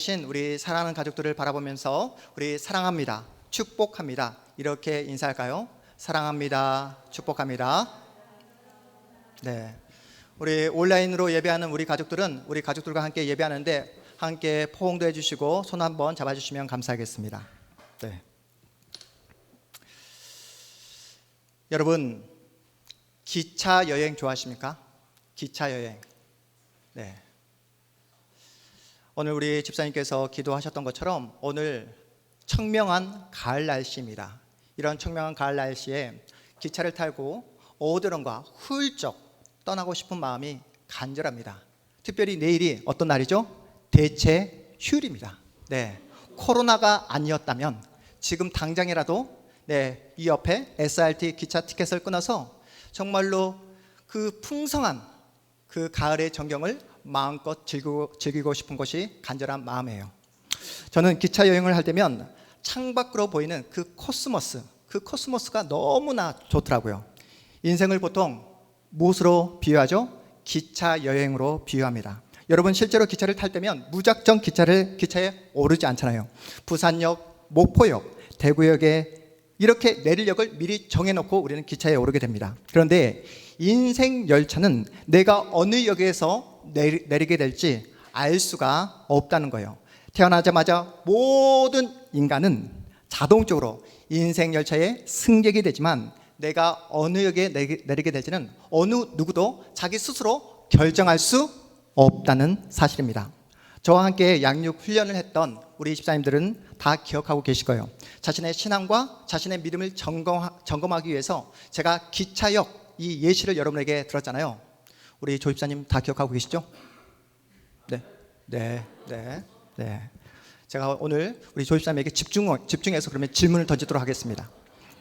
신 우리 사랑하는 가족들을 바라보면서 우리 사랑합니다, 축복합니다 이렇게 인사할까요? 사랑합니다, 축복합니다. 네, 우리 온라인으로 예배하는 우리 가족들은 우리 가족들과 함께 예배하는데 함께 포옹도 해주시고 손 한번 잡아주시면 감사하겠습니다. 네. 여러분, 기차 여행 좋아하십니까? 기차 여행. 네. 오늘 우리 집사님께서 기도하셨던 것처럼 오늘 청명한 가을 날씨입니다. 이런 청명한 가을 날씨에 기차를 타고 오드런과 훌쩍 떠나고 싶은 마음이 간절합니다. 특별히 내일이 어떤 날이죠? 대체 휴일입니다. 네, 코로나가 아니었다면 지금 당장이라도 이 옆에 SRT 기차 티켓을 끊어서 정말로 그 풍성한 그 가을의 전경을 마음껏 즐기고 싶은 것이 간절한 마음이에요. 저는 기차 여행을 할 때면 창밖으로 보이는 그 코스모스가 너무나 좋더라고요. 인생을 보통 무엇으로 비유하죠? 기차 여행으로 비유합니다. 여러분, 실제로 기차를 탈 때면 무작정 기차에 오르지 않잖아요. 부산역, 목포역, 대구역에 이렇게 내릴 역을 미리 정해놓고 우리는 기차에 오르게 됩니다. 그런데 인생 열차는 내가 어느 역에서 내리게 될지 알 수가 없다는 거예요. 태어나자마자 모든 인간은 자동적으로 인생 열차의 승객이 되지만 내가 어느 역에 내리게 될지는 어느 누구도 자기 스스로 결정할 수 없다는 사실입니다. 저와 함께 양육 훈련을 했던 우리 집사님들은 다 기억하고 계실 거예요. 자신의 신앙과 자신의 믿음을 점검하기 위해서 제가 기차역 이 예시를 여러분에게 들었잖아요. 우리 조 집사님 다 기억하고 계시죠? 네. 제가 오늘 우리 조 집사님에게 집중해서 그러면 질문을 던지도록 하겠습니다.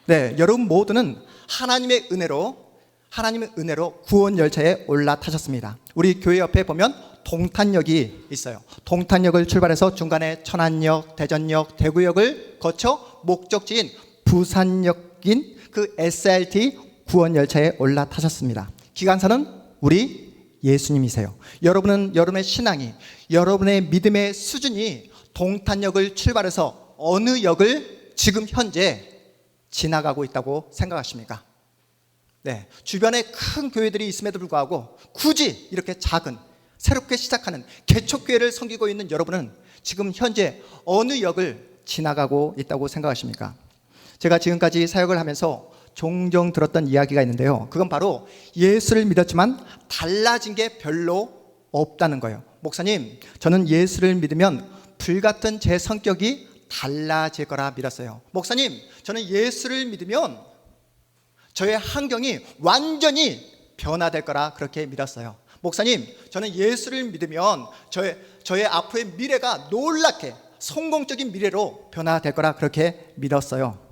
네, 여러분 모두는 하나님의 은혜로 구원 열차에 올라타셨습니다. 우리 교회 옆에 보면 동탄역이 있어요. 동탄역을 출발해서 중간에 천안역, 대전역, 대구역을 거쳐 목적지인 부산역인 그 SRT 구원 열차에 올라타셨습니다. 기관사는 우리 예수님이세요. 여러분의 신앙이, 여러분의 믿음의 수준이 동탄역을 출발해서 어느 역을 지금 현재 지나가고 있다고 생각하십니까? 네, 주변에 큰 교회들이 있음에도 불구하고 굳이 이렇게 작은 새롭게 시작하는 개척교회를 섬기고 있는 여러분은 지금 현재 어느 역을 지나가고 있다고 생각하십니까? 제가 지금까지 사역을 하면서 종종 들었던 이야기가 있는데요. 그건 바로 예수를 믿었지만 달라진 게 별로 없다는 거예요. 목사님, 저는 예수를 믿으면 불같은 제 성격이 달라질 거라 믿었어요. 목사님, 저는 예수를 믿으면 저의 환경이 완전히 변화될 거라 그렇게 믿었어요. 목사님, 저는 예수를 믿으면 저의 앞으로의 미래가 놀랍게 성공적인 미래로 변화될 거라 그렇게 믿었어요.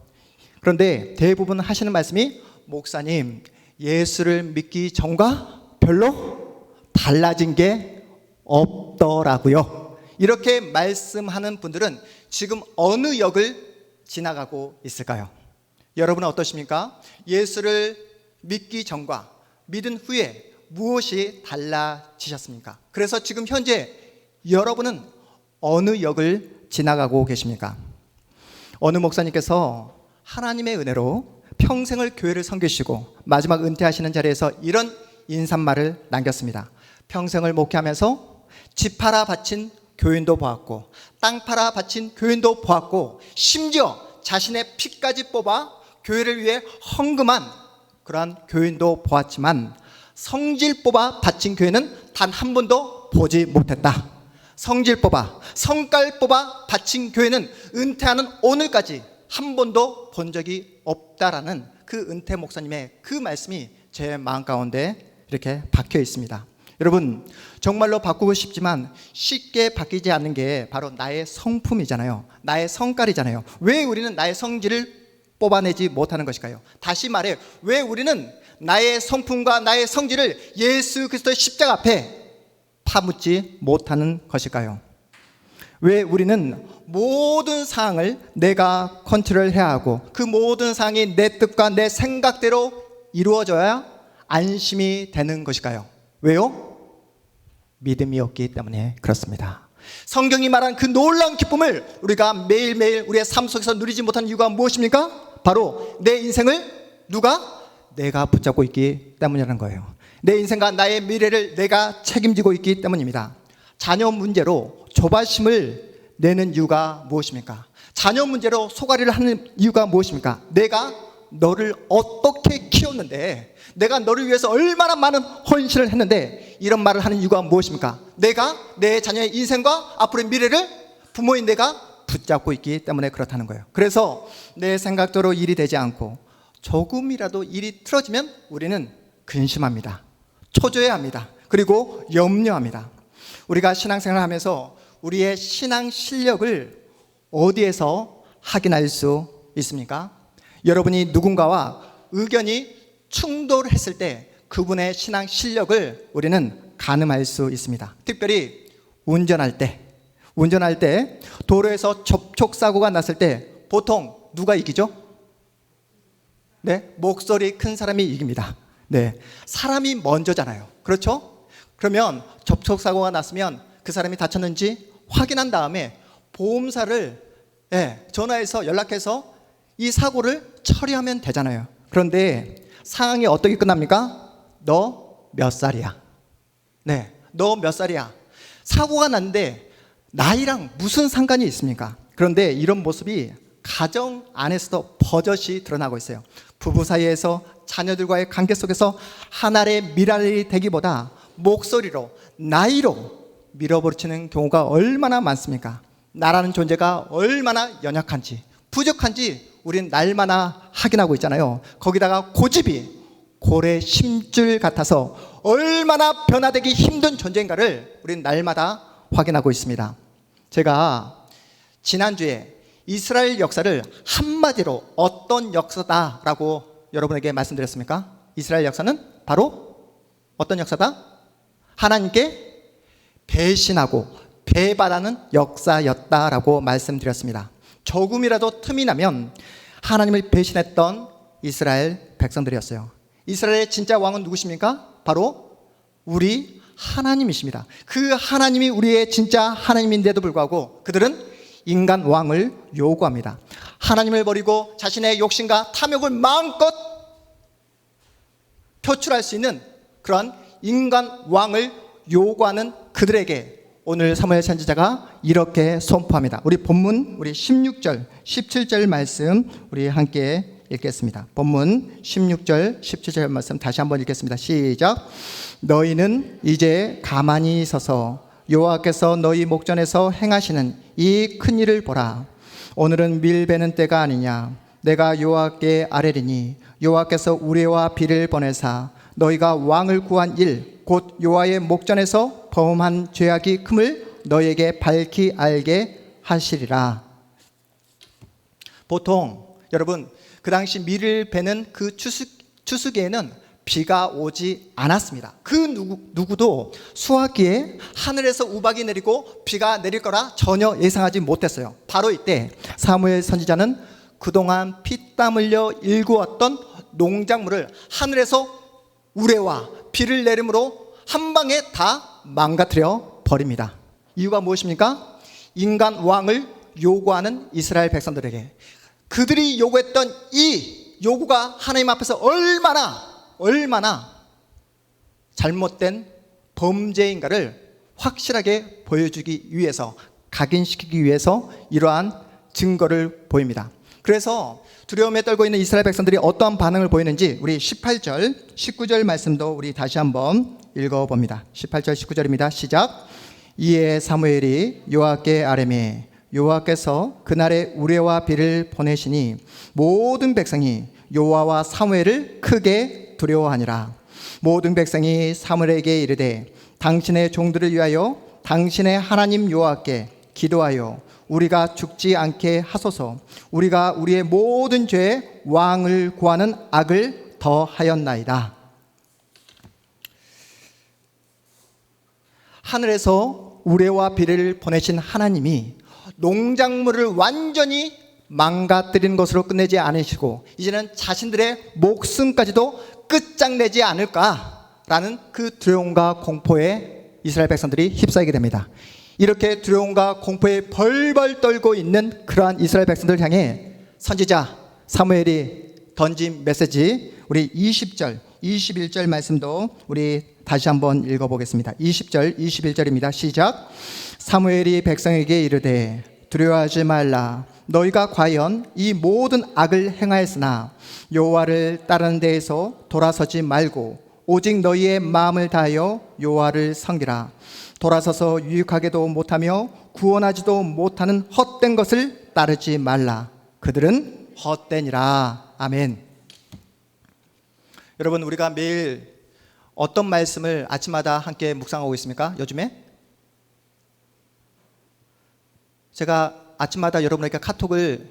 그런데 대부분 하시는 말씀이 목사님, 예수를 믿기 전과 별로 달라진 게 없더라고요. 이렇게 말씀하는 분들은 지금 어느 역을 지나가고 있을까요? 여러분은 어떠십니까? 예수를 믿기 전과 믿은 후에 무엇이 달라지셨습니까? 그래서 지금 현재 여러분은 어느 역을 지나가고 계십니까? 어느 목사님께서 하나님의 은혜로 평생을 교회를 섬기시고 마지막 은퇴하시는 자리에서 이런 인사말을 남겼습니다. 평생을 목회하면서 집 팔아 바친 교인도 보았고 땅 팔아 바친 교인도 보았고 심지어 자신의 피까지 뽑아 교회를 위해 헌금한 그러한 교인도 보았지만 성질 뽑아 바친 교회는 단 한 번도 보지 못했다. 성질 뽑아, 성깔 뽑아 바친 교회는 은퇴하는 오늘까지 한 번도 본 적이 없다라는 그 은퇴 목사님의 그 말씀이 제 마음 가운데 이렇게 박혀 있습니다. 여러분, 정말로 바꾸고 싶지만 쉽게 바뀌지 않는 게 바로 나의 성품이잖아요. 나의 성깔이잖아요. 왜 우리는 나의 성질을 뽑아내지 못하는 것일까요? 다시 말해, 왜 우리는 나의 성품과 나의 성질을 예수 그리스도의 십자가 앞에 파묻지 못하는 것일까요? 왜 우리는 모든 사항을 내가 컨트롤해야 하고 그 모든 사항이 내 뜻과 내 생각대로 이루어져야 안심이 되는 것일까요? 왜요? 믿음이 없기 때문에 그렇습니다. 성경이 말한 그 놀라운 기쁨을 우리가 매일매일 우리의 삶 속에서 누리지 못하는 이유가 무엇입니까? 바로 내 인생을 내가 붙잡고 있기 때문이라는 거예요. 내 인생과 나의 미래를 내가 책임지고 있기 때문입니다. 자녀 문제로 조바심을 내는 이유가 무엇입니까? 자녀 문제로 소가리를 하는 이유가 무엇입니까? 내가 너를 어떻게 키웠는데, 내가 너를 위해서 얼마나 많은 헌신을 했는데 이런 말을 하는 이유가 무엇입니까? 내가 내 자녀의 인생과 앞으로의 미래를 부모인 내가 붙잡고 있기 때문에 그렇다는 거예요. 그래서 내 생각대로 일이 되지 않고 조금이라도 일이 틀어지면 우리는 근심합니다. 초조해합니다. 그리고 염려합니다. 우리가 신앙생활을 하면서 우리의 신앙 실력을 어디에서 확인할 수 있습니까? 여러분이 누군가와 의견이 충돌했을 때 그분의 신앙 실력을 우리는 가늠할 수 있습니다. 특별히 운전할 때 도로에서 접촉사고가 났을 때 보통 누가 이기죠? 네, 목소리 큰 사람이 이깁니다. 네, 사람이 먼저잖아요. 그렇죠? 그러면 접촉사고가 났으면 그 사람이 다쳤는지 확인한 다음에 보험사를 전화해서 연락해서 이 사고를 처리하면 되잖아요. 그런데 상황이 어떻게 끝납니까? 너 몇 살이야? 네, 너 몇 살이야? 사고가 났는데 나이랑 무슨 상관이 있습니까? 그런데 이런 모습이 가정 안에서도 버젓이 드러나고 있어요. 부부 사이에서 자녀들과의 관계 속에서 하나의 미랄이 되기보다 목소리로, 나이로 밀어버리는 경우가 얼마나 많습니까? 나라는 존재가 얼마나 연약한지, 부족한지 우리는 날마다 확인하고 있잖아요. 거기다가 고집이 고래 심줄 같아서 얼마나 변화되기 힘든 존재인가를 우리는 날마다 확인하고 있습니다. 제가 지난주에 이스라엘 역사를 한마디로 어떤 역사다라고 여러분에게 말씀드렸습니까? 이스라엘 역사는 바로 어떤 역사다? 하나님께 배신하고 배반하는 역사였다라고 말씀드렸습니다. 조금이라도 틈이 나면 하나님을 배신했던 이스라엘 백성들이었어요. 이스라엘의 진짜 왕은 누구십니까? 바로 우리 하나님이십니다. 그 하나님이 우리의 진짜 하나님인데도 불구하고 그들은 인간 왕을 요구합니다. 하나님을 버리고 자신의 욕심과 탐욕을 마음껏 표출할 수 있는 그런 인간 왕을 요구하는 그들에게 오늘 사무엘 선지자가 이렇게 선포합니다. 우리 본문 우리 16절, 17절 말씀 우리 함께 읽겠습니다. 본문 16절, 17절 말씀 다시 한번 읽겠습니다. 시작. 너희는 이제 가만히 서서 여호와께서 너희 목전에서 행하시는 이 큰 일을 보라. 오늘은 밀 베는 때가 아니냐. 내가 여호와께 아뢰리니 여호와께서 우레와 비를 보내사 너희가 왕을 구한 일 곧 여호와의 목전에서 범한 죄악이 큼을 너희에게 밝히 알게 하시리라. 보통 여러분 그 당시 밀을 베는 그 추수기에는 비가 오지 않았습니다. 그 누구도 수확기에 하늘에서 우박이 내리고 비가 내릴 거라 전혀 예상하지 못했어요. 바로 이때 사무엘 선지자는 그동안 피땀 흘려 일구었던 농작물을 하늘에서 우레와 비를 내림으로 한 방에 다 망가뜨려 버립니다. 이유가 무엇입니까? 인간 왕을 요구하는 이스라엘 백성들에게 그들이 요구했던 이 요구가 하나님 앞에서 얼마나 잘못된 범죄인가를 확실하게 보여주기 위해서, 각인시키기 위해서 이러한 증거를 보입니다. 그래서 두려움에 떨고 있는 이스라엘 백성들이 어떠한 반응을 보이는지 우리 18절, 19절 말씀도 우리 다시 한번 읽어봅니다. 18절, 19절입니다. 시작. 이에 사무엘이 여호와께 아뢰매 여호와께서 그날에 우레와 비를 보내시니 모든 백성이 여호와와 사무엘을 크게 두려워하니라. 모든 백성이 사무엘에게 이르되 당신의 종들을 위하여 당신의 하나님 여호와께 기도하여 우리가 죽지 않게 하소서. 우리가 우리의 모든 죄에 왕을 구하는 악을 더하였나이다. 하늘에서 우레와 비를 보내신 하나님이 농작물을 완전히 망가뜨리는 것으로 끝내지 않으시고 이제는 자신들의 목숨까지도 끝장내지 않을까라는 그 두려움과 공포에 이스라엘 백성들이 휩싸이게 됩니다. 이렇게 두려움과 공포에 벌벌 떨고 있는 그러한 이스라엘 백성들을 향해 선지자 사무엘이 던진 메시지, 우리 20절, 21절 말씀도 우리 다시 한번 읽어보겠습니다. 20절, 21절입니다. 시작. 사무엘이 백성에게 이르되 두려워하지 말라. 너희가 과연 이 모든 악을 행하였으나 여호와를 따르는 데에서 돌아서지 말고 오직 너희의 마음을 다하여 여호와를 섬기라. 돌아서서 유익하게도 못하며 구원하지도 못하는 헛된 것을 따르지 말라. 그들은 헛되니라. 아멘. 여러분, 우리가 매일 어떤 말씀을 아침마다 함께 묵상하고 있습니까? 요즘에? 제가 아침마다 여러분에게 카톡을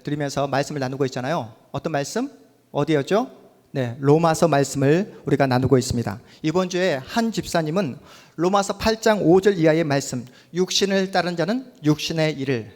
드리면서 말씀을 나누고 있잖아요. 어떤 말씀? 어디였죠? 네, 로마서 말씀을 우리가 나누고 있습니다. 이번 주에 한 집사님은 로마서 8장 5절 이하의 말씀, 육신을 따른 자는 육신의 일을,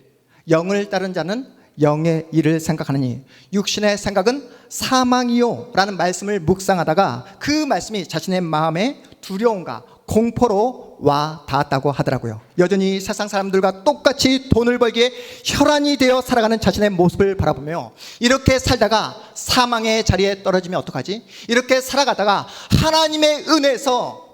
영을 따른 자는 영의 일을 생각하느니 육신의 생각은 사망이요 라는 말씀을 묵상하다가 그 말씀이 자신의 마음에 두려움과 공포로 와 닿았다고 하더라고요. 여전히 세상 사람들과 똑같이 돈을 벌기에 혈안이 되어 살아가는 자신의 모습을 바라보며 이렇게 살다가 사망의 자리에 떨어지면 어떡하지? 이렇게 살아가다가 하나님의 은혜에서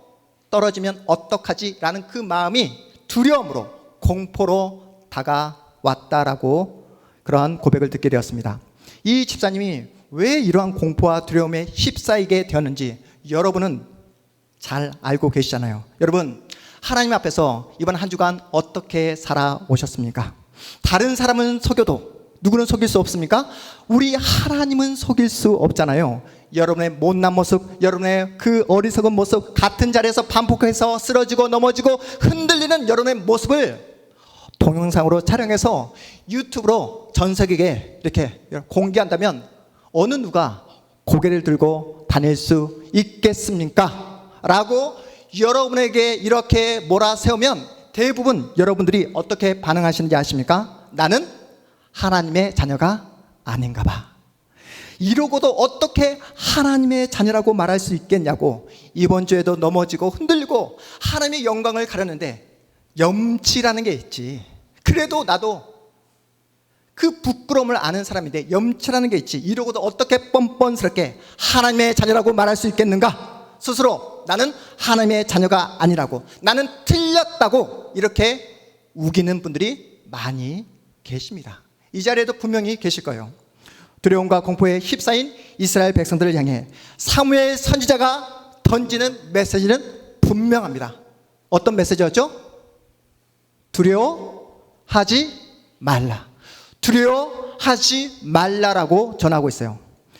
떨어지면 어떡하지? 라는 그 마음이 두려움으로 공포로 다가왔다라고 그러한 고백을 듣게 되었습니다. 이 집사님이 왜 이러한 공포와 두려움에 휩싸이게 되었는지 여러분은 잘 알고 계시잖아요. 여러분, 하나님 앞에서 이번 한 주간 어떻게 살아오셨습니까? 다른 사람은 속여도 누구는 속일 수 없습니까? 우리 하나님은 속일 수 없잖아요. 여러분의 못난 모습, 여러분의 그 어리석은 모습, 같은 자리에서 반복해서 쓰러지고 넘어지고 흔들리는 여러분의 모습을 동영상으로 촬영해서 유튜브로 전 세계에 이렇게 공개한다면 어느 누가 고개를 들고 다닐 수 있겠습니까? 라고 여러분에게 이렇게 몰아세우면 대부분 여러분들이 어떻게 반응하시는지 아십니까? 나는 하나님의 자녀가 아닌가 봐. 이러고도 어떻게 하나님의 자녀라고 말할 수 있겠냐고 이번 주에도 넘어지고 흔들리고 하나님의 영광을 가렸는데 염치라는 게 있지. 그래도 나도 그 부끄러움을 아는 사람인데 염치라는 게 있지. 이러고도 어떻게 뻔뻔스럽게 하나님의 자녀라고 말할 수 있겠는가? 스스로 나는 하나님의 자녀가 아니라고, 나는 틀렸다고 이렇게 우기는 분들이 많이 계십니다. 이 자리에도 분명히 계실 거예요. 두려움과 공포에 휩싸인 이스라엘 백성들을 향해 사무엘 선지자가 던지는 메시지는 분명합니다. 어떤 메시지였죠? 두려워하지 말라. 두려워하지 말라라고 전하고 있어요.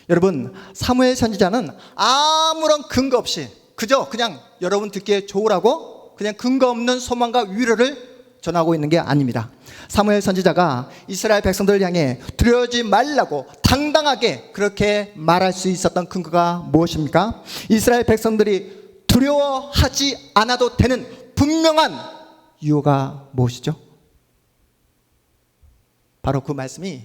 여러분, 사무엘 선지자는 아무런 근거 없이 그냥 여러분 듣기에 좋으라고 그냥 근거 없는 소망과 위로를 전하고 있는 게 아닙니다. 사무엘 선지자가 이스라엘 백성들을 향해 두려워하지 말라고 당당하게 그렇게 말할 수 있었던 근거가 무엇입니까? 이스라엘 백성들이 두려워하지 않아도 되는 분명한 이유가 무엇이죠? 바로 그 말씀이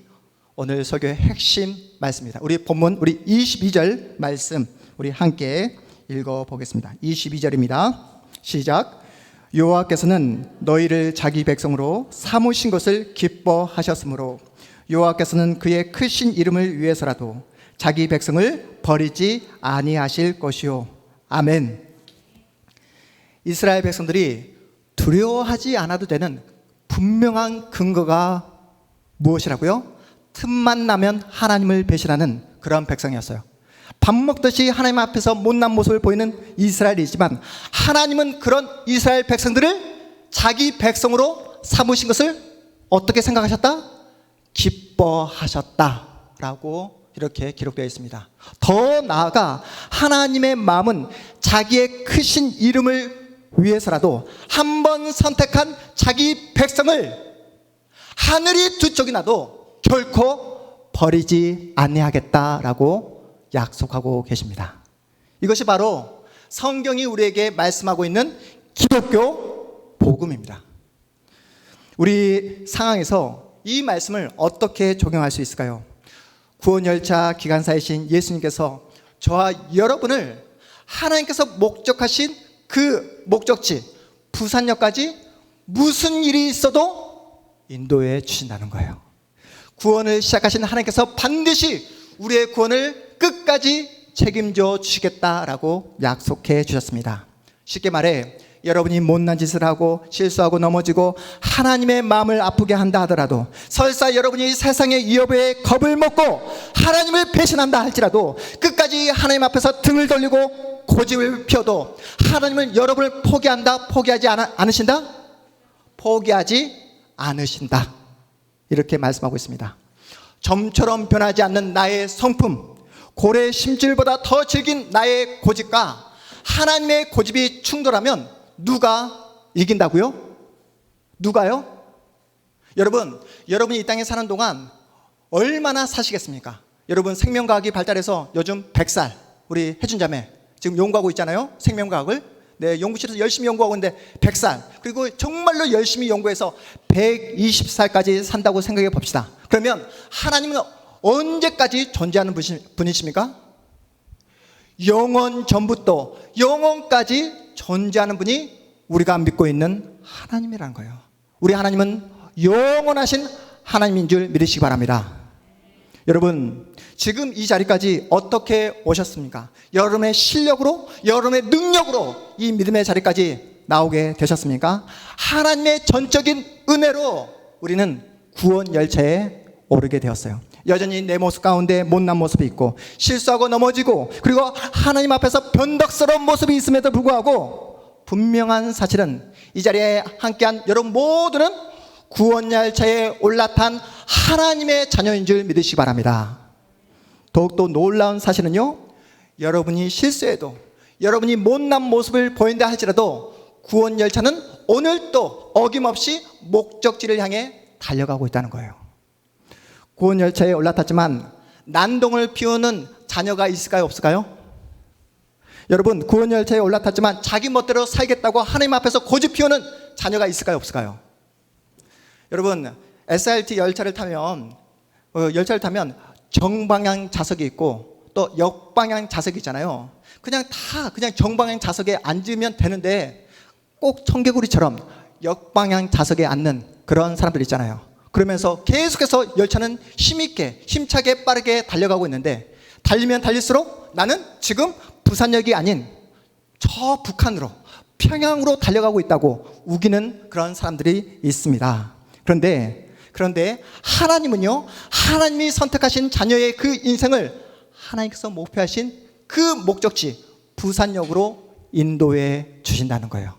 오늘 설교의 핵심 말씀입니다. 우리 본문 우리 22절 말씀 우리 함께 읽어보겠습니다. 22절입니다. 시작. 여호와께서는 너희를 자기 백성으로 삼으신 것을 기뻐하셨으므로 여호와께서는 그의 크신 이름을 위해서라도 자기 백성을 버리지 아니하실 것이요. 아멘. 이스라엘 백성들이 두려워하지 않아도 되는 분명한 근거가 무엇이라고요? 틈만 나면 하나님을 배신하는 그런 백성이었어요. 밥 먹듯이 하나님 앞에서 못난 모습을 보이는 이스라엘이지만 하나님은 그런 이스라엘 백성들을 자기 백성으로 삼으신 것을 어떻게 생각하셨다? 기뻐하셨다라고 이렇게 기록되어 있습니다. 더 나아가 하나님의 마음은 자기의 크신 이름을 위해서라도 한 번 선택한 자기 백성을 하늘이 두 쪽이 나도 결코 버리지 아니하겠다라고 약속하고 계십니다. 이것이 바로 성경이 우리에게 말씀하고 있는 기독교 복음입니다. 우리 상황에서 이 말씀을 어떻게 적용할 수 있을까요? 구원열차 기관사이신 예수님께서 저와 여러분을 하나님께서 목적하신 그 목적지 부산역까지 무슨 일이 있어도 인도해 주신다는 거예요. 구원을 시작하신 하나님께서 반드시 우리의 구원을 끝까지 책임져 주시겠다라고 약속해 주셨습니다. 쉽게 말해 여러분이 못난 짓을 하고 실수하고 넘어지고 하나님의 마음을 아프게 한다 하더라도, 설사 여러분이 세상의 위협에 겁을 먹고 하나님을 배신한다 할지라도 끝까지 하나님 앞에서 등을 돌리고 고집을 피워도 하나님은 여러분을 포기하지 않으신다? 포기하지 않으신다. 이렇게 말씀하고 있습니다. 점처럼 변하지 않는 나의 성품, 고래 심줄보다 더 질긴 나의 고집과 하나님의 고집이 충돌하면 누가 이긴다고요? 누가요? 여러분이 이 땅에 사는 동안 얼마나 사시겠습니까? 여러분 생명과학이 발달해서 요즘 100살, 우리 혜준자매 지금 연구하고 있잖아요. 생명과학을. 네, 연구실에서 열심히 연구하고 있는데 100살, 그리고 정말로 열심히 연구해서 120살까지 산다고 생각해 봅시다. 그러면 하나님은 언제까지 존재하는 분이십니까? 영원 전부터 영원까지 존재하는 분이 우리가 믿고 있는 하나님이라는 거예요. 우리 하나님은 영원하신 하나님인 줄 믿으시기 바랍니다. 여러분, 지금 이 자리까지 어떻게 오셨습니까? 여러분의 실력으로, 여러분의 능력으로 이 믿음의 자리까지 나오게 되셨습니까? 하나님의 전적인 은혜로 우리는 구원 열차에 오르게 되었어요. 여전히 내 모습 가운데 못난 모습이 있고 실수하고 넘어지고, 그리고 하나님 앞에서 변덕스러운 모습이 있음에도 불구하고 분명한 사실은 이 자리에 함께한 여러분 모두는 구원 열차에 올라탄 하나님의 자녀인 줄 믿으시기 바랍니다. 더욱더 놀라운 사실은요, 여러분이 실수해도, 여러분이 못난 모습을 보인다 할지라도 구원 열차는 오늘도 어김없이 목적지를 향해 달려가고 있다는 거예요. 구원 열차에 올라탔지만 난동을 피우는 자녀가 있을까요, 없을까요? 여러분, 구원 열차에 올라탔지만 자기 멋대로 살겠다고 하나님 앞에서 고집 피우는 자녀가 있을까요, 없을까요? 여러분, SRT 열차를 타면 정방향 좌석이 있고 또 역방향 좌석이 있잖아요. 그냥 정방향 좌석에 앉으면 되는데 꼭 청개구리처럼 역방향 좌석에 앉는 그런 사람들 있잖아요. 그러면서 계속해서 열차는 힘있게, 힘차게, 빠르게 달려가고 있는데, 달리면 달릴수록 나는 지금 부산역이 아닌 저 북한으로, 평양으로 달려가고 있다고 우기는 그런 사람들이 있습니다. 그런데 하나님은요, 하나님이 선택하신 자녀의 그 인생을 하나님께서 목표하신 그 목적지 부산역으로 인도해 주신다는 거예요.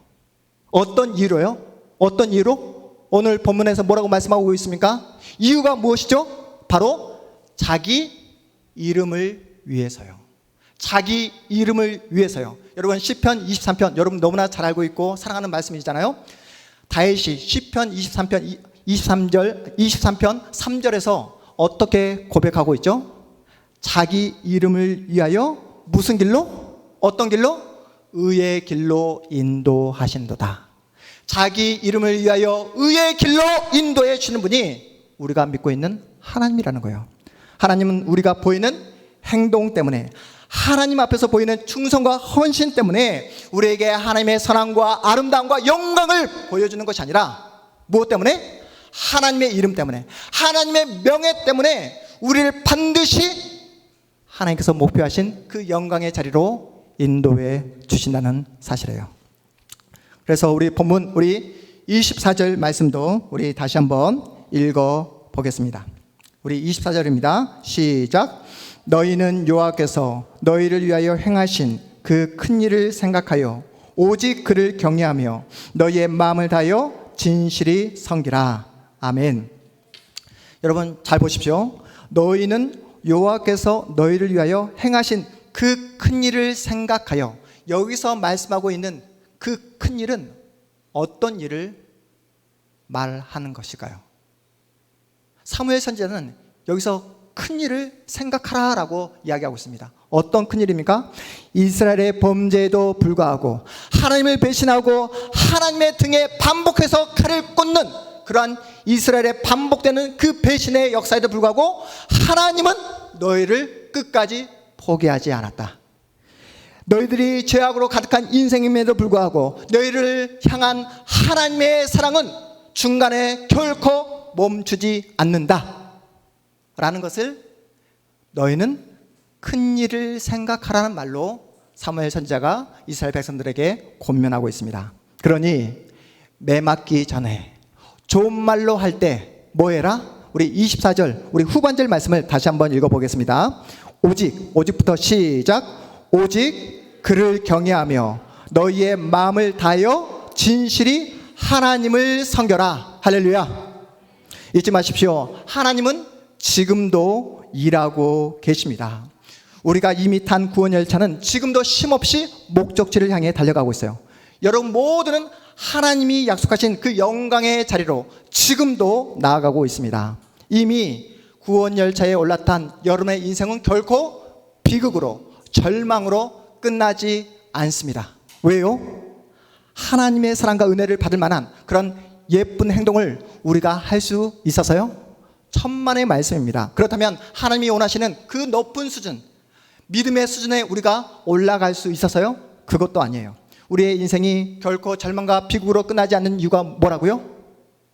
어떤 이유로요? 어떤 이유로? 오늘 본문에서 뭐라고 말씀하고 있습니까? 이유가 무엇이죠? 바로 자기 이름을 위해서요. 자기 이름을 위해서요. 여러분, 시편 23편 여러분 너무나 잘 알고 있고 사랑하는 말씀이잖아요. 다윗이 시편 23편 3절에서 어떻게 고백하고 있죠? 자기 이름을 위하여 무슨 길로? 어떤 길로? 의의 길로 인도하신도다. 자기 이름을 위하여 의의 길로 인도해 주는 분이 우리가 믿고 있는 하나님이라는 거예요. 하나님은 우리가 보이는 행동 때문에, 하나님 앞에서 보이는 충성과 헌신 때문에 우리에게 하나님의 선함과 아름다움과 영광을 보여주는 것이 아니라 무엇 때문에? 하나님의 이름 때문에, 하나님의 명예 때문에 우리를 반드시 하나님께서 목표하신 그 영광의 자리로 인도해 주신다는 사실이에요. 그래서 우리 본문, 우리 24절 말씀도 우리 다시 한번 읽어 보겠습니다. 우리 24절입니다. 시작. 너희는 여호와께서 너희를 위하여 행하신 그 큰 일을 생각하여 오직 그를 경외하며 너희의 마음을 다하여 진실이 섬기라. 아멘. 여러분 잘 보십시오. 너희는 여호와께서 너희를 위하여 행하신 그 큰 일을 생각하여, 여기서 말씀하고 있는 그 큰 일은 어떤 일을 말하는 것일까요? 사무엘 선지자는 여기서 큰 일을 생각하라라고 이야기하고 있습니다. 어떤 큰 일입니까? 이스라엘의 범죄에도 불구하고 하나님을 배신하고 하나님의 등에 반복해서 칼을 꽂는 그러한 이스라엘의 반복되는 그 배신의 역사에도 불구하고 하나님은 너희를 끝까지 포기하지 않았다. 너희들이 죄악으로 가득한 인생임에도 불구하고 너희를 향한 하나님의 사랑은 중간에 결코 멈추지 않는다 라는 것을 너희는 큰 일을 생각하라는 말로 사무엘 선지자가 이스라엘 백성들에게 권면하고 있습니다. 그러니 매 맞기 전에 좋은 말로 할 때 뭐 해라? 우리 24절 우리 후반절 말씀을 다시 한번 읽어보겠습니다. 오직부터 시작. 오직 그를 경외하며 너희의 마음을 다하여 진실이 하나님을 섬겨라. 할렐루야. 잊지 마십시오. 하나님은 지금도 일하고 계십니다. 우리가 이미 탄 구원 열차는 지금도 쉼없이 목적지를 향해 달려가고 있어요. 여러분 모두는 하나님이 약속하신 그 영광의 자리로 지금도 나아가고 있습니다. 이미 구원 열차에 올라탄 여러분의 인생은 결코 비극으로 절망으로 끝나지 않습니다. 왜요? 하나님의 사랑과 은혜를 받을 만한 그런 예쁜 행동을 우리가 할 수 있어서요? 천만의 말씀입니다. 그렇다면 하나님이 원하시는 그 높은 수준, 믿음의 수준에 우리가 올라갈 수 있어서요? 그것도 아니에요. 우리의 인생이 결코 절망과 비극으로 끝나지 않는 이유가 뭐라고요?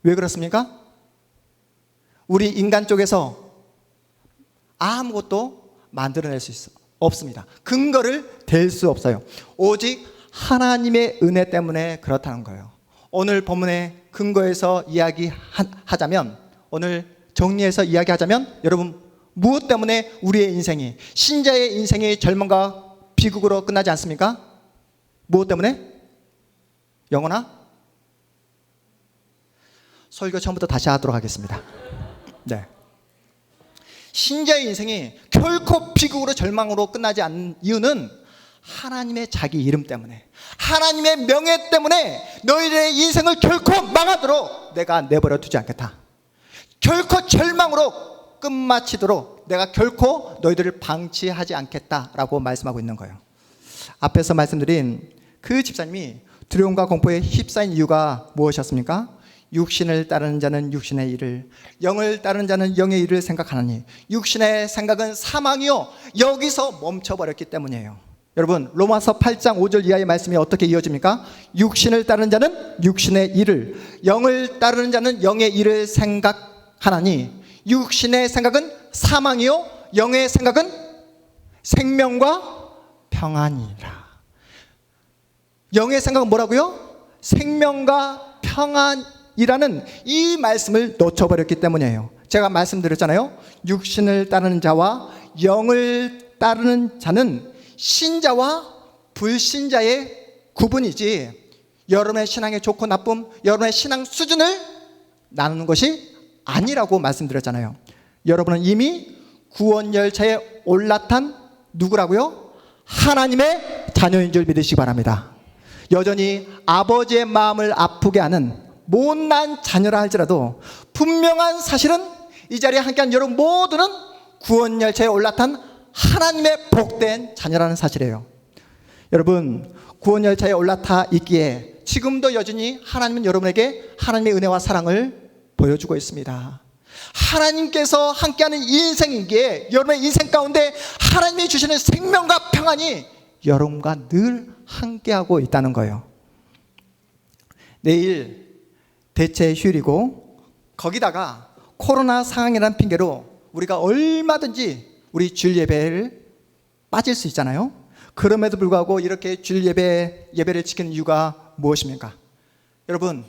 왜 그렇습니까? 우리 인간 쪽에서 아무것도 만들어낼 수 없습니다. 근거를 댈 수 없어요. 오직 하나님의 은혜 때문에 그렇다는 거예요. 오늘 본문의 근거에서 이야기하자면, 오늘 정리해서 이야기하자면, 여러분 무엇 때문에 우리의 인생이, 신자의 인생이 절망과 비극으로 끝나지 않습니까? 무엇 때문에? 영원아? 설교 처음부터 다시 하도록 하겠습니다. 네. 신자의 인생이 결코 비극으로 절망으로 끝나지 않는 이유는 하나님의 자기 이름 때문에, 하나님의 명예 때문에 너희들의 인생을 결코 망하도록 내가 내버려 두지 않겠다. 결코 절망으로 끝마치도록 내가 결코 너희들을 방치하지 않겠다라고 말씀하고 있는 거예요. 앞에서 말씀드린 그 집사님이 두려움과 공포에 휩싸인 이유가 무엇이었습니까? 육신을 따르는 자는 육신의 일을, 영을 따르는 자는 영의 일을 생각하나니 육신의 생각은 사망이요, 여기서 멈춰버렸기 때문이에요. 여러분 로마서 8장 5절 이하의 말씀이 어떻게 이어집니까? 육신을 따르는 자는 육신의 일을, 영을 따르는 자는 영의 일을 생각하나니 육신의 생각은 사망이요, 영의 생각은 생명과 평안이라. 영의 생각은 뭐라고요? 생명과 평안이라는 이 말씀을 놓쳐버렸기 때문이에요. 제가 말씀드렸잖아요. 육신을 따르는 자와 영을 따르는 자는 신자와 불신자의 구분이지, 여러분의 신앙의 좋고 나쁨, 여러분의 신앙 수준을 나누는 것이 아니라고 말씀드렸잖아요. 여러분은 이미 구원 열차에 올라탄 누구라고요? 하나님의 자녀인 줄 믿으시기 바랍니다. 여전히 아버지의 마음을 아프게 하는 못난 자녀라 할지라도 분명한 사실은 이 자리에 함께한 여러분 모두는 구원 열차에 올라탄 하나님의 복된 자녀라는 사실이에요. 여러분 구원 열차에 올라타 있기에 지금도 여전히 하나님은 여러분에게 하나님의 은혜와 사랑을 보여주고 있습니다. 하나님께서 함께하는 인생이기에 여러분의 인생 가운데 하나님이 주시는 생명과 평안이 여러분과 늘 함께하고 있다는 거예요. 내일 대체 휴일이고 거기다가 코로나 상황이라는 핑계로 우리가 얼마든지 우리 주일 예배를 빠질 수 있잖아요. 그럼에도 불구하고 이렇게 주일 예배를 지키는 이유가 무엇입니까? 여러분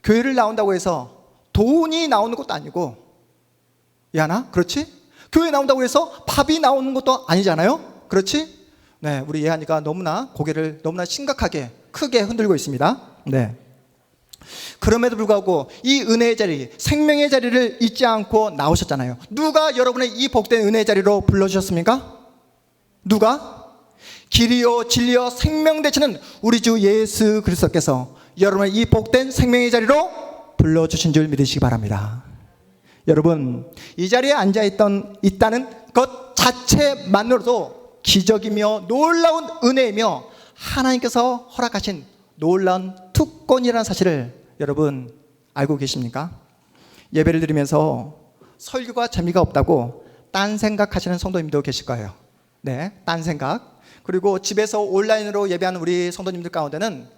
교회를 나온다고 해서 돈이 나오는 것도 아니고, 예하나? 그렇지? 교회 나온다고 해서 밥이 나오는 것도 아니잖아요. 그렇지? 네, 우리 예하니가 너무나 고개를 너무나 심각하게 크게 흔들고 있습니다. 네. 그럼에도 불구하고 이 은혜의 자리, 생명의 자리를 잊지 않고 나오셨잖아요. 누가 여러분의 이 복된 은혜의 자리로 불러주셨습니까? 누가? 길이요 진리요 생명 되시는 우리 주 예수 그리스도께서 여러분의 이 복된 생명의 자리로 불러주신 줄 믿으시기 바랍니다. 여러분 이 자리에 있다는 것 자체만으로도 기적이며 놀라운 은혜이며 하나님께서 허락하신 놀라운 특권이라는 사실을 여러분 알고 계십니까? 예배를 드리면서 설교가 재미가 없다고 딴 생각하시는 성도님도 계실 거예요. 네, 딴 생각. 그리고 집에서 온라인으로 예배하는 우리 성도님들 가운데는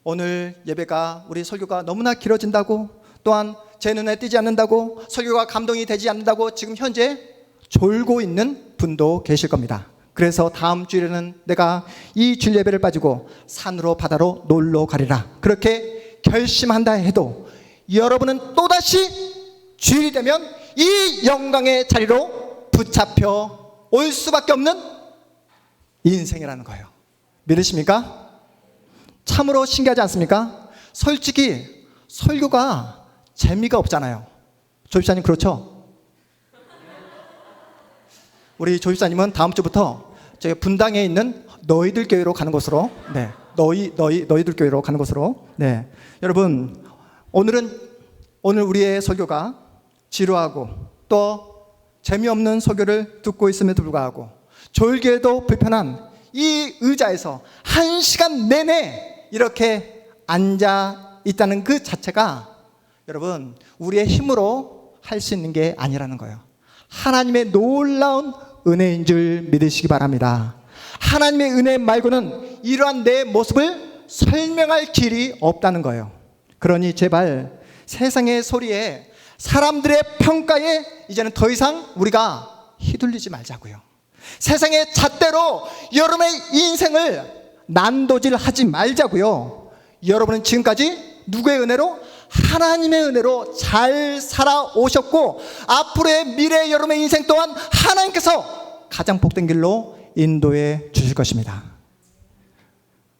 오늘 예배가 우리 설교가 너무나 길어진다고, 또한 제 눈에 띄지 않는다고, 설교가 감동이 되지 않는다고 지금 현재 졸고 있는 분도 계실 겁니다. 그래서 다음 주일에는 내가 이 주일 예배를 빠지고 산으로 바다로 놀러 가리라 그렇게 결심한다 해도 여러분은 또다시 주일이 되면 이 영광의 자리로 붙잡혀 올 수밖에 없는 인생이라는 거예요. 믿으십니까? 참으로 신기하지 않습니까? 솔직히 설교가 재미가 없잖아요. 조집사님 그렇죠? 우리 조집사님은 다음 주부터 저희 분당에 있는 너희들 교회로 가는 곳으로, 네, 너희들 교회로 가는 곳으로, 네, 여러분 오늘 우리의 설교가 지루하고 또 재미없는 설교를 듣고 있음에도 불구하고 졸기에도 불편한 이 의자에서 1시간 내내 이렇게 앉아 있다는 그 자체가 여러분 우리의 힘으로 할 수 있는 게 아니라는 거예요. 하나님의 놀라운 은혜인 줄 믿으시기 바랍니다. 하나님의 은혜 말고는 이러한 내 모습을 설명할 길이 없다는 거예요. 그러니 제발 세상의 소리에, 사람들의 평가에 이제는 더 이상 우리가 휘둘리지 말자고요. 세상의 잣대로 여러분의 인생을 난도질하지 말자고요. 여러분은 지금까지 누구의 은혜로? 하나님의 은혜로 잘 살아오셨고 앞으로의 미래 여러분의 인생 또한 하나님께서 가장 복된 길로 인도해 주실 것입니다.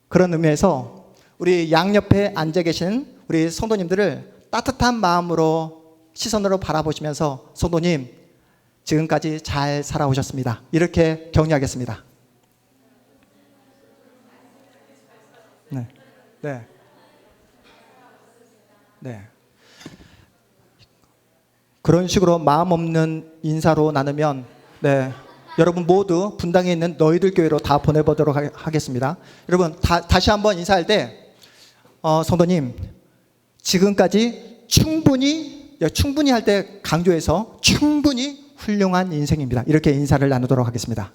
그런 의미에서 우리 양옆에 앉아 계신 우리 성도님들을 따뜻한 마음으로 시선으로 바라보시면서 성도님 지금까지 잘 살아오셨습니다. 이렇게 격려하겠습니다. 네. 네. 네. 그런 식으로 마음 없는 인사로 나누면 네, 여러분 모두 분당에 있는 너희들 교회로 다 보내보도록 하겠습니다. 여러분 다시 한번 인사할 때 성도님 지금까지 충분히 할 때 강조해서 충분히 훌륭한 인생입니다. 이렇게 인사를 나누도록 하겠습니다.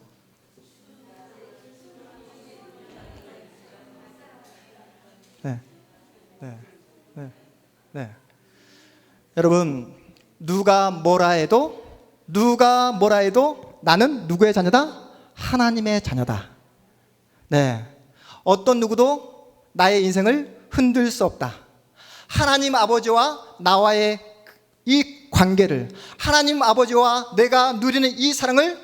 네, 네, 네, 네. 여러분 누가 뭐라 해도 나는 누구의 자녀다? 하나님의 자녀다. 네, 어떤 누구도 나의 인생을 흔들 수 없다. 하나님 아버지와 나와의 이 관계를, 하나님 아버지와 내가 누리는 이 사랑을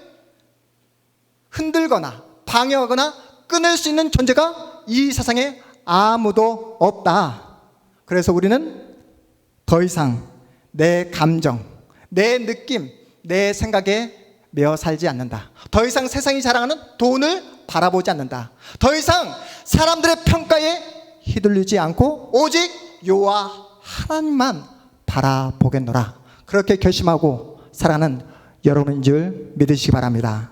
흔들거나 방해하거나 끊을 수 있는 존재가 이 세상에 아무도 없다. 그래서 우리는 더 이상 내 감정, 내 느낌, 내 생각에 매어 살지 않는다. 더 이상 세상이 자랑하는 돈을 바라보지 않는다. 더 이상 사람들의 평가에 휘둘리지 않고 오직 여호와 하나님만 바라보겠노라. 그렇게 결심하고 살아가는 여러분인 줄 믿으시기 바랍니다.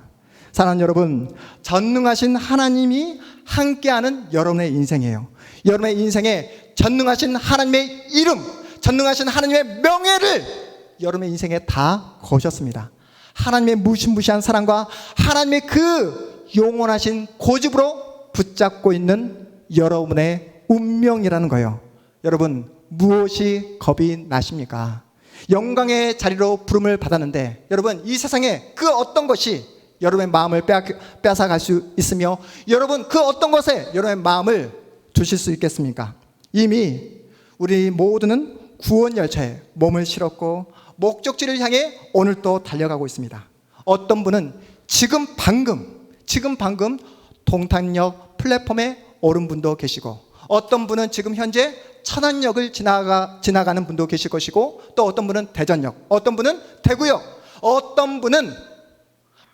사랑하는 여러분, 전능하신 하나님이 함께하는 여러분의 인생이에요. 여러분의 인생에 전능하신 하나님의 이름, 전능하신 하나님의 명예를 여러분의 인생에 다 거셨습니다. 하나님의 무시무시한 사랑과 하나님의 그 영원하신 고집으로 붙잡고 있는 여러분의 운명이라는 거예요. 여러분 무엇이 겁이 나십니까? 영광의 자리로 부름을 받았는데 여러분 이 세상에 그 어떤 것이 여러분의 마음을 빼앗아갈 수 있으며 여러분 그 어떤 것에 여러분의 마음을 두실 수 있겠습니까? 이미 우리 모두는 구원 열차에 몸을 실었고 목적지를 향해 오늘 또 달려가고 있습니다. 어떤 분은 지금 방금 동탄역 플랫폼에 오른 분도 계시고 어떤 분은 지금 현재 천안역을 지나가는 분도 계실 것이고 또 어떤 분은 대전역, 어떤 분은 대구역, 어떤 분은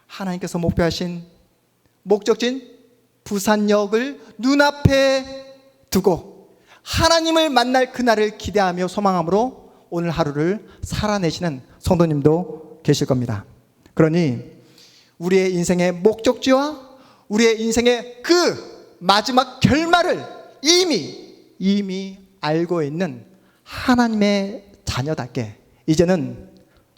하나님께서 목표하신 목적지인 부산역을 눈앞에 두고 하나님을 만날 그날을 기대하며 소망함으로 오늘 하루를 살아내시는 성도님도 계실 겁니다. 그러니 우리의 인생의 목적지와 우리의 인생의 그 마지막 결말을 이미 알고 있는 하나님의 자녀답게 이제는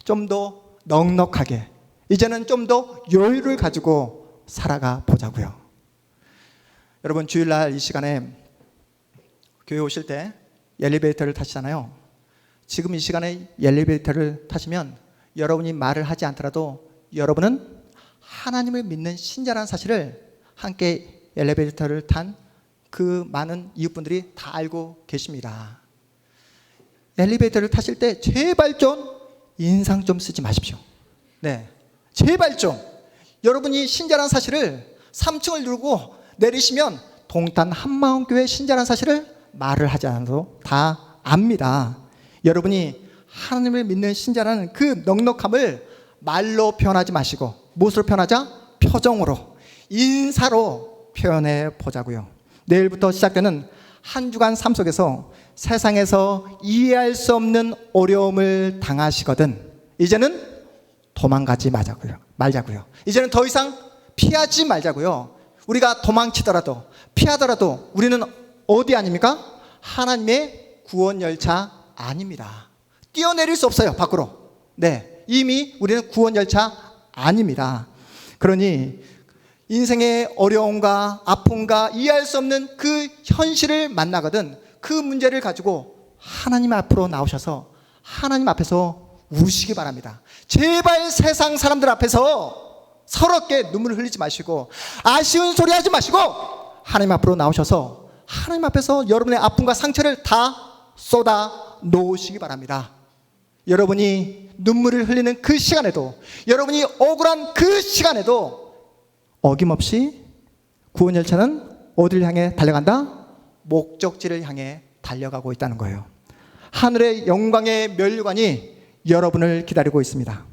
좀 더 넉넉하게, 이제는 좀 더 여유를 가지고 살아가 보자고요. 여러분 주일날 이 시간에 교회 오실 때 엘리베이터를 타시잖아요. 지금 이 시간에 엘리베이터를 타시면 여러분이 말을 하지 않더라도 여러분은 하나님을 믿는 신자라는 사실을 함께 엘리베이터를 탄 그 많은 이웃분들이 다 알고 계십니다. 엘리베이터를 타실 때 제발 좀 인상 좀 쓰지 마십시오. 네, 제발 좀. 여러분이 신자라는 사실을 3층을 누르고 내리시면 동탄 한마음교회 신자라는 사실을 말을 하지 않아도 다 압니다. 여러분이 하나님을 믿는 신자라는 그 넉넉함을 말로 표현하지 마시고 무엇으로 표현하자? 표정으로, 인사로 표현해 보자고요. 내일부터 시작되는 한 주간 삶 속에서 세상에서 이해할 수 없는 어려움을 당하시거든 이제는 도망가지 말자고요. 이제는 더 이상 피하지 말자고요. 우리가 도망치더라도 피하더라도 우리는 어디 아닙니까? 하나님의 구원 열차 아닙니다. 뛰어내릴 수 없어요, 밖으로. 네, 이미 우리는 구원 열차 아닙니다. 그러니 인생의 어려움과 아픔과 이해할 수 없는 그 현실을 만나거든 그 문제를 가지고 하나님 앞으로 나오셔서 하나님 앞에서 우시기 바랍니다. 제발 세상 사람들 앞에서 서럽게 눈물을 흘리지 마시고 아쉬운 소리 하지 마시고 하나님 앞으로 나오셔서 하나님 앞에서 여러분의 아픔과 상처를 다 쏟아 놓으시기 바랍니다. 여러분이 눈물을 흘리는 그 시간에도, 여러분이 억울한 그 시간에도 어김없이 구원 열차는 어디를 향해 달려간다? 목적지를 향해 달려가고 있다는 거예요. 하늘의 영광의 면류관이 여러분을 기다리고 있습니다.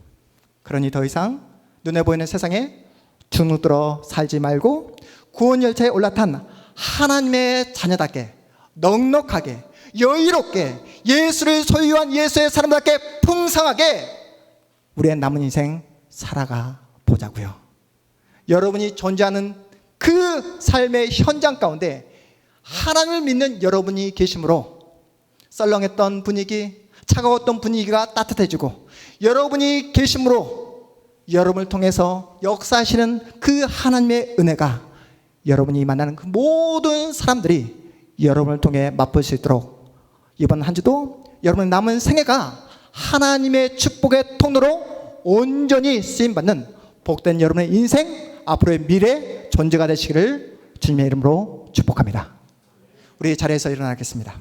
그러니 더 이상 눈에 보이는 세상에 주눅들어 살지 말고 구원 열차에 올라탄 하나님의 자녀답게 넉넉하게 여유롭게 예수를 소유한 예수의 사람답게 풍성하게 우리의 남은 인생 살아가 보자고요. 여러분이 존재하는 그 삶의 현장 가운데 하나님을 믿는 여러분이 계심으로 썰렁했던 분위기, 차가웠던 분위기가 따뜻해지고 여러분이 계심으로 여러분을 통해서 역사하시는 그 하나님의 은혜가 여러분이 만나는 그 모든 사람들이 여러분을 통해 맛볼 수 있도록 이번 한 주도 여러분의 남은 생애가 하나님의 축복의 통로로 온전히 쓰임받는 복된 여러분의 인생, 앞으로의 미래 존재가 되시기를 주님의 이름으로 축복합니다. 우리 자리에서 일어나겠습니다.